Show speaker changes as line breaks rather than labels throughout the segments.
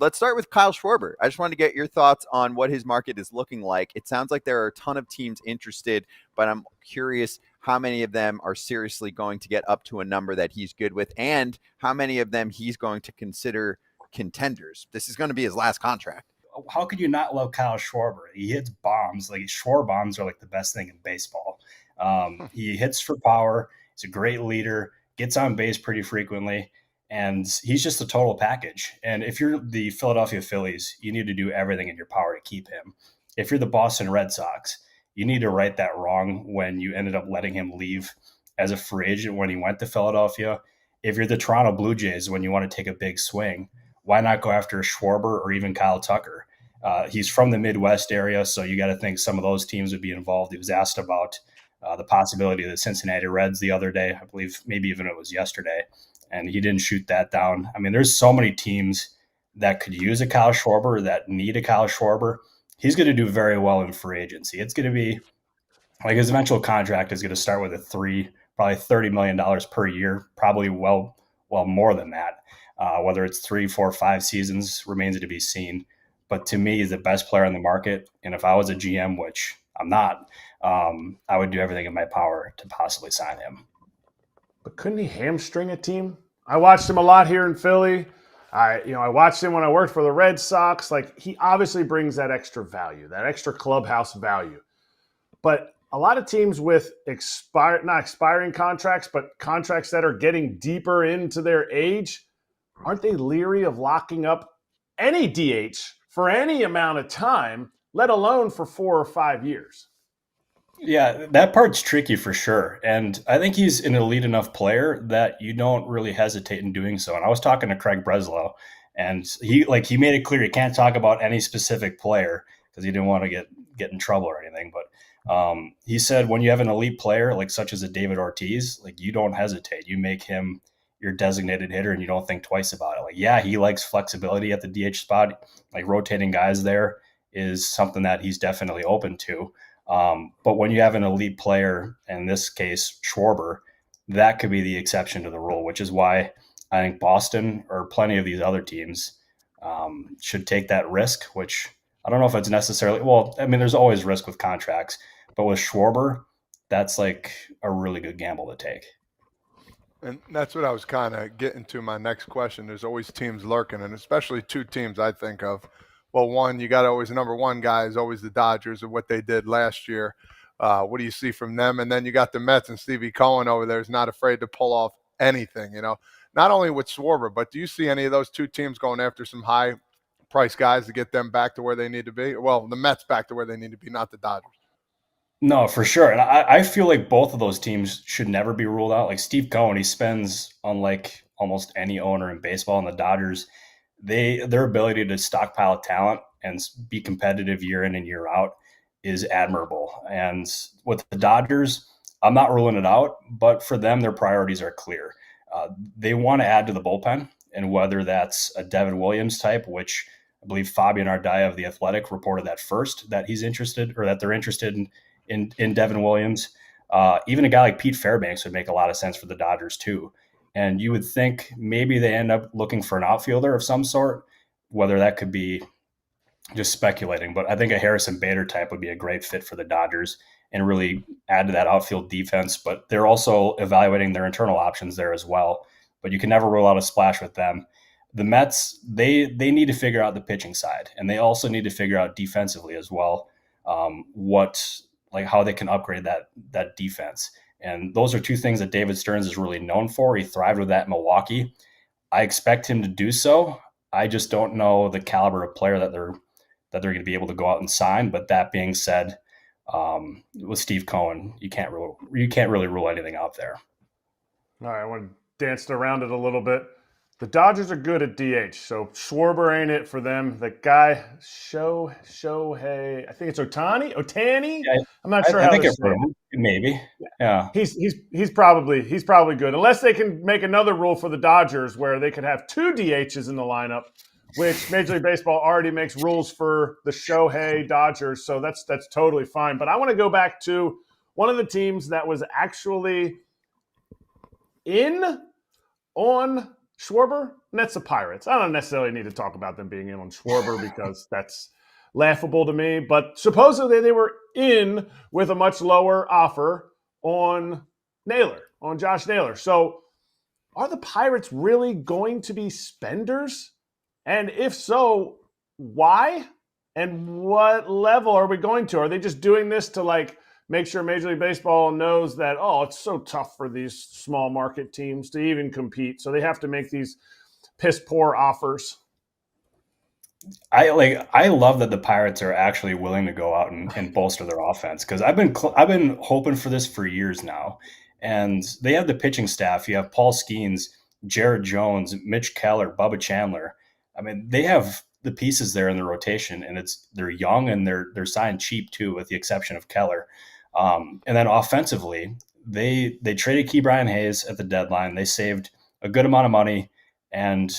Let's start with Kyle Schwarber. I just wanted to get your thoughts on what his market is looking like. It sounds like there are a ton of teams interested, but I'm curious how many of them are seriously going to get up to a number that he's good with, and how many of them he's going to consider contenders. This is going to be his last contract.
How could you not love Kyle Schwarber? He hits bombs. Like, Schwarber bombs are like the best thing in baseball. He hits for power. He's a great leader, gets on base pretty frequently, and he's just a total package. And if you're the Philadelphia Phillies, you need to do everything in your power to keep him. If you're the Boston Red Sox, you need to right that wrong when you ended up letting him leave as a free agent when he went to Philadelphia. If you're the Toronto Blue Jays, when you want to take a big swing, why not go after Schwarber or even Kyle Tucker? He's from the Midwest area, so you got to think some of those teams would be involved. He was asked about the possibility of the Cincinnati Reds the other day, I believe maybe even it was yesterday, and he didn't shoot that down. I mean, there's so many teams that could use a Kyle Schwarber, that need a Kyle Schwarber. He's going to do very well in free agency. It's going to be like his eventual contract is going to start with probably $30 million per year, probably well more than that. Whether it's 3, 4, 5 seasons remains to be seen. But to me, he's the best player on the market. And if I was a GM, which I'm not, I would do everything in my power to possibly sign him.
But couldn't he hamstring a team? I watched him a lot here in Philly. I watched him when I worked for the Red Sox. Like, he obviously brings that extra value, that extra clubhouse value. But a lot of teams with not expiring contracts, but contracts that are getting deeper into their age, aren't they leery of locking up any DH for any amount of time, let alone for 4 or 5 years?
Yeah, that part's tricky for sure. And I think he's an elite enough player that you don't really hesitate in doing so. And I was talking to Craig Breslow, and he made it clear he can't talk about any specific player because he didn't want to get in trouble or anything. But he said when you have an elite player like such as a David Ortiz, like, you don't hesitate. You make him your designated hitter and you don't think twice about it. Like, yeah, he likes flexibility at the DH spot. Like, rotating guys there is something that he's definitely open to. But when you have an elite player, in this case, Schwarber, that could be the exception to the rule, which is why I think Boston or plenty of these other teams should take that risk, which I don't know if it's necessarily, well, I mean, there's always risk with contracts, but with Schwarber, that's like a really good gamble to take.
And that's what I was kind of getting to my next question. There's always teams lurking, and especially 2 teams I think of. Well, one, you got always number 1 guy is always the Dodgers and what they did last year. What do you see from them? And then you got the Mets, and Stevie Cohen over there is not afraid to pull off anything, not only with Schwarber, but do you see any of those 2 teams going after some high price guys to get them back to where they need to be? Well, the Mets back to where they need to be, not the Dodgers.
No, for sure. And I feel like both of those teams should never be ruled out. Like, Steve Cohen, he spends, unlike almost any owner in baseball, and the Dodgers, their ability to stockpile talent and be competitive year in and year out is admirable. And with the Dodgers, I'm not ruling it out, but for them, their priorities are clear. They want to add to the bullpen, and whether that's a Devin Williams type, which I believe Fabian Ardaya of The Athletic reported that first, that he's interested, or that they're interested in Devin Williams. Even a guy like Pete Fairbanks would make a lot of sense for the Dodgers too. And you would think maybe they end up looking for an outfielder of some sort, whether that could be just speculating. But I think a Harrison Bader type would be a great fit for the Dodgers and really add to that outfield defense. But they're also evaluating their internal options there as well. But you can never rule out a splash with them. The Mets, they need to figure out the pitching side, and they also need to figure out defensively as well how they can upgrade that defense. And those are 2 things that David Stearns is really known for. He thrived with that in Milwaukee. I expect him to do so. I just don't know the caliber of player that they're going to be able to go out and sign. But that being said, with Steve Cohen, you can't really rule anything out there.
All right, I want to dance around it a little bit. The Dodgers are good at DH, so Schwarber ain't it for them. The guy, Shohei, I think it's Otani?
Yeah,
I'm not sure how to say it.
Maybe. Yeah.
He's probably good. Unless they can make another rule for the Dodgers where they could have 2 DHs in the lineup, which Major League Baseball already makes rules for the Shohei Dodgers, so that's totally fine. But I want to go back to one of the teams that was actually on Schwarber, and that's the Pirates. I don't necessarily need to talk about them being in on Schwarber because that's laughable to me. But supposedly they were in with a much lower offer on Josh Naylor. So are the Pirates really going to be spenders? And if so, why? And what level are we going to? Are they just doing this to make sure Major League Baseball knows that, it's so tough for these small market teams to even compete, so they have to make these piss poor offers?
I love that the Pirates are actually willing to go out and bolster their offense, because I've been hoping for this for years now. And they have the pitching staff. You have Paul Skeens, Jared Jones, Mitch Keller, Bubba Chandler. I mean, they have the pieces there in the rotation, and they're young and they're signed cheap too, with the exception of Keller. And then offensively, they traded Key Brian Hayes at the deadline. They saved a good amount of money, and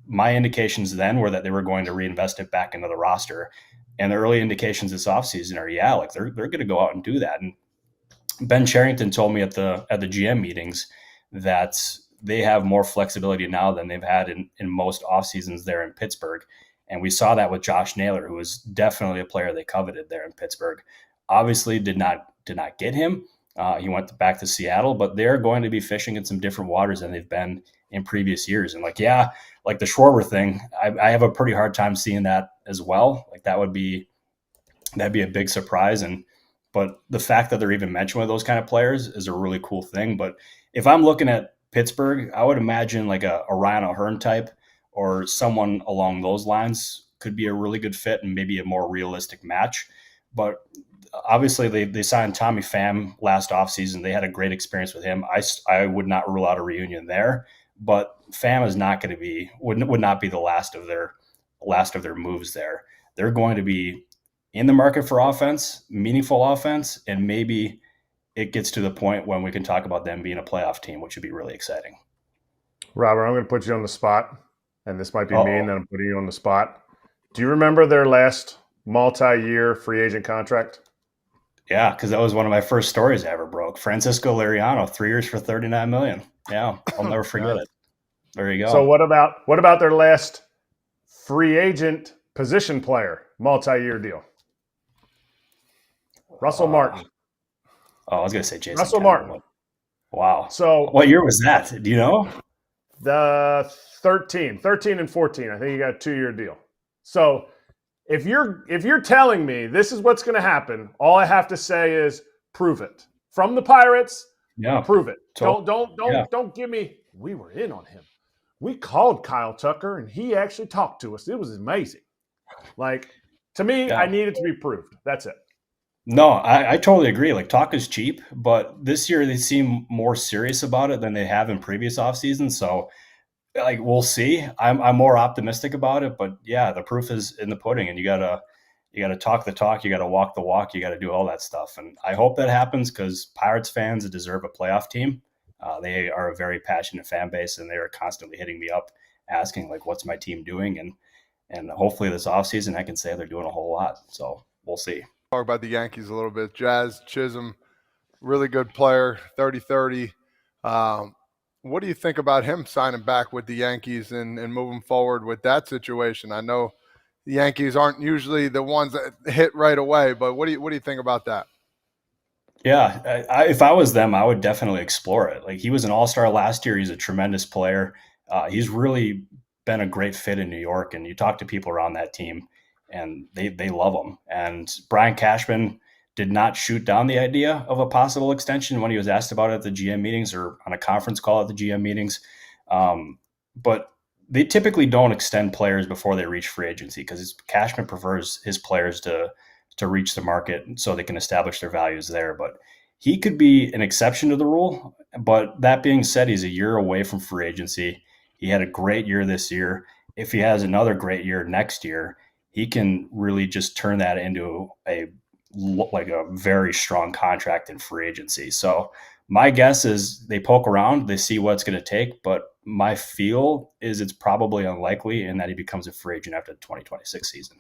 my indications then were that they were going to reinvest it back into the roster. And the early indications this offseason are, they're going to go out and do that. And Ben Cherington told me at the GM meetings that they have more flexibility now than they've had in most off seasons there in Pittsburgh. And we saw that with Josh Naylor, who was definitely a player they coveted there in Pittsburgh. Obviously did not get him. He went back to Seattle, but they're going to be fishing in some different waters than they've been in previous years. And like the Schwarber thing, I have a pretty hard time seeing that as well. That'd be a big surprise. But the fact that they're even mentioned with those kind of players is a really cool thing. But if I'm looking at Pittsburgh, I would imagine like a Ryan O'Hearn type or someone along those lines could be a really good fit and maybe a more realistic match. But obviously they signed Tommy Pham last offseason. They had a great experience with him. I would not rule out a reunion there, but Pham is not going to be, would not be the last of their moves there. They're going to be in the market for offense, meaningful offense, and maybe it gets to the point when we can talk about them being a playoff team, which would be really exciting.
Robert, I'm going to put you on the spot, and this might be mean that I'm putting you on the spot. Do you remember their last multi-year free agent contract?
Yeah, because that was one of my first stories I ever broke. Francisco Liriano, 3 years for $39 million. Yeah, I'll never forget it. There you go.
So what about their last free agent position player multi-year deal? Russell Martin.
I was going to say Jason
Russell
Kendall.
Martin.
Wow.
So
what year was that? Do you know?
The 13 and 14. I think you got a 2-year deal. So if you're telling me this is what's going to happen, all I have to say is prove it. From the Pirates, prove it. Don't give me, we were in on him. We called Kyle Tucker and he actually talked to us. It was amazing. To me, I need it to be proved. That's it.
No, I totally agree. Talk is cheap, but this year they seem more serious about it than they have in previous off seasons. So we'll see. I'm more optimistic about it, but yeah, the proof is in the pudding, and you gotta talk the talk, you gotta walk the walk, you gotta do all that stuff. And I hope that happens because Pirates fans deserve a playoff team. They are a very passionate fan base, and they are constantly hitting me up asking what's my team doing? And hopefully this offseason I can say they're doing a whole lot. So we'll see.
Talk about the Yankees a little bit. Jazz Chisholm, really good player, 30-30. What do you think about him signing back with the Yankees and moving forward with that situation? I know the Yankees aren't usually the ones that hit right away, but what do you think about that?
Yeah, if I was them, I would definitely explore it. He was an all-star last year. He's a tremendous player. He's really been a great fit in New York, and you talk to people around that team, and they love him. And Brian Cashman did not shoot down the idea of a possible extension when he was asked about it at the GM meetings or on a conference call at the GM meetings. But they typically don't extend players before they reach free agency because Cashman prefers his players to reach the market so they can establish their values there. But he could be an exception to the rule. But that being said, he's a year away from free agency. He had a great year this year. If he has another great year next year, he can really just turn that into a very strong contract in free agency. So my guess is they poke around, they see what it's going to take, but my feel is it's probably unlikely and that he becomes a free agent after the 2026 season.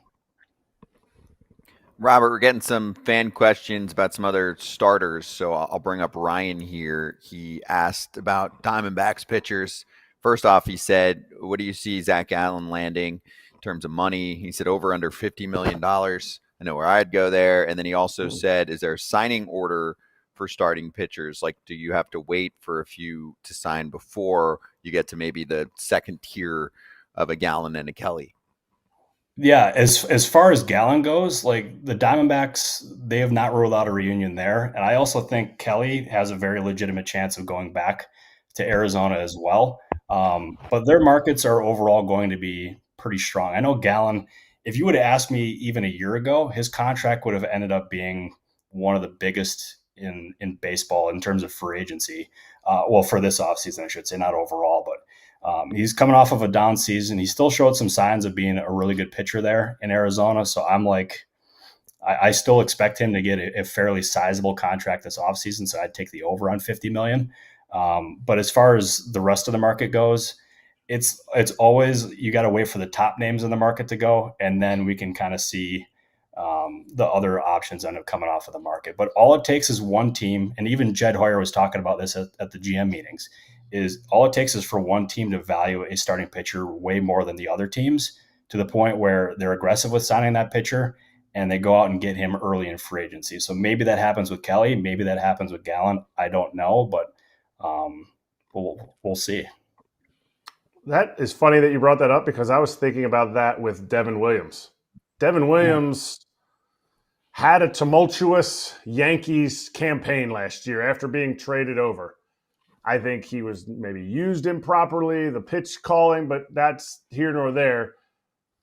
Robert, we're getting some fan questions about some other starters, so I'll bring up Ryan here. He asked about Diamondbacks pitchers. First off, he said, what do you see Zach Allen landing in terms of money? He said over under $50 million. I know where I'd go there. And then he also said, is there a signing order for starting pitchers? Like, do you have to wait for a few to sign before you get to maybe the second tier of a Gallen and a Kelly?
Yeah, as far as Gallen goes, like the Diamondbacks, they have not ruled out a reunion there. And I also think Kelly has a very legitimate chance of going back to Arizona as well. But their markets are overall going to be pretty strong. I know Gallen, if you would have asked me even a year ago, his contract would have ended up being one of the biggest in baseball in terms of free agency. Well, for this offseason, I should say, not overall, but he's coming off of a down season. He still showed some signs of being a really good pitcher there in Arizona. So I'm like, I still expect him to get a fairly sizable contract this offseason. So I'd take the over on $50 million. But as far as the rest of the market goes, it's always, you got to wait for the top names in the market to go. And then we can kind of see the other options end up coming off of the market. But all it takes is one team. And even Jed Hoyer was talking about this at the GM meetings. Is all it takes is for one team to value a starting pitcher way more than the other teams, to the point where they're aggressive with signing that pitcher and they go out and get him early in free agency. So maybe that happens with Kelly, maybe that happens with Gallen. I don't know, but we'll see.
That is funny that you brought that up, because I was thinking about that with Devin Williams. Devin Williams had a tumultuous Yankees campaign last year after being traded over. I think he was maybe used improperly, the pitch calling, but that's here nor there.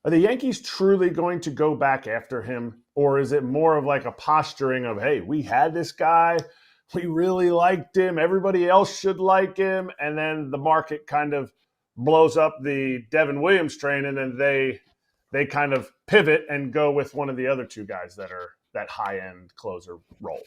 Are the Yankees truly going to go back after him? Or is it more of like a posturing of, hey, we had this guy, we really liked him, everybody else should like him, and then the market kind of blows up the Devin Williams train, and then they kind of pivot and go with one of the other two guys that are that high-end closer role?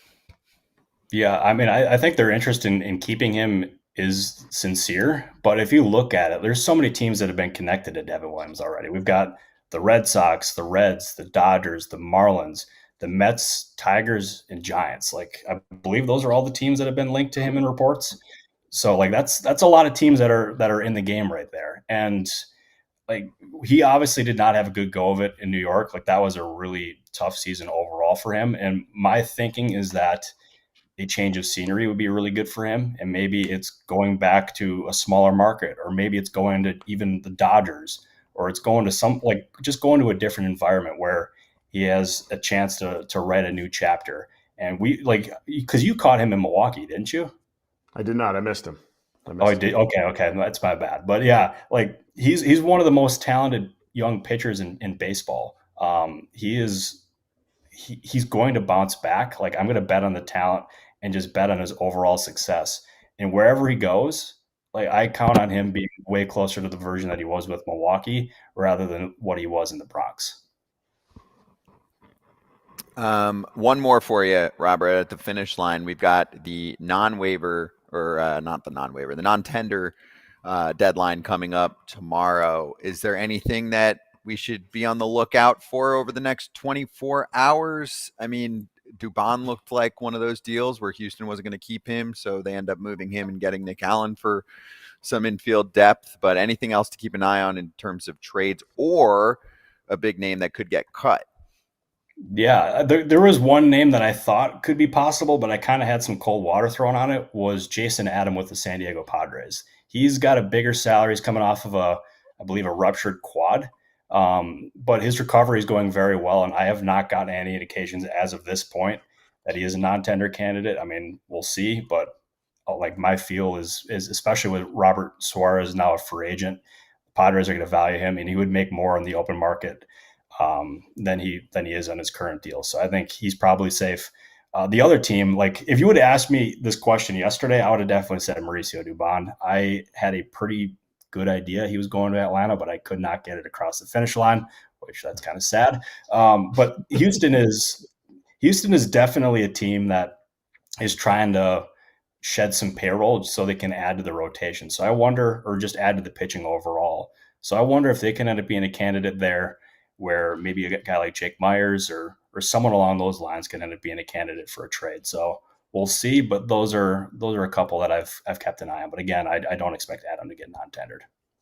Yeah, I mean, I think their interest in keeping him is sincere. But if you look at it, there's so many teams that have been connected to Devin Williams already. We've got the Red Sox, the Reds, the Dodgers, the Marlins, the Mets, Tigers, and Giants. Like, I believe those are all the teams that have been linked to him in reports. So, like, that's a lot of teams that are in the game right there. And like, he obviously did not have a good go of it in New York. Like, that was a really tough season overall for him. And my thinking is that a change of scenery would be really good for him. And maybe it's going back to a smaller market, or maybe it's going to even the Dodgers, or it's going to some, like, just going to a different environment where he has a chance to write a new chapter. And we, like, because you caught him in Milwaukee, didn't you?
I did not. I missed him.
I did. Okay. That's my bad. But yeah, like, he's one of the most talented young pitchers in baseball. He's going to bounce back. Like, I'm going to bet on the talent and just bet on his overall success. And wherever he goes, like, I count on him being way closer to the version that he was with Milwaukee rather than what he was in the Bronx.
One more for you, Robert. At the finish line, we've got the non-waiver, or not the non-waiver, the non-tender deadline coming up tomorrow. Is there anything that we should be on the lookout for over the next 24 hours? I mean, Dubon looked like one of those deals where Houston wasn't going to keep him, so they end up moving him and getting Nick Allen for some infield depth. But anything else to keep an eye on in terms of trades or a big name that could get cut?
Yeah, there was one name that I thought could be possible, but I kind of had some cold water thrown on it, was Jason Adam with the San Diego Padres. He's got a bigger salary. He's coming off of I believe, a ruptured quad. But his recovery is going very well, and I have not gotten any indications as of this point that he is a non-tender candidate. I mean, we'll see, but like, my feel is especially with Robert Suarez now a free agent, Padres are going to value him, and he would make more on the open market than he is on his current deal. So I think he's probably safe. The other team, like, if you would have asked me this question yesterday, I would have definitely said Mauricio Dubon. I had a pretty good idea he was going to Atlanta, but I could not get it across the finish line, which that's kind of sad. But Houston is definitely a team that is trying to shed some payroll so they can add to the rotation. So I wonder, or just add to the pitching overall. So I wonder if they can end up being a candidate there, where maybe a guy like Jake Myers or someone along those lines can end up being a candidate for a trade. So we'll see. But those are a couple that I've kept an eye on. But again, I don't expect Adam to get non-tendered.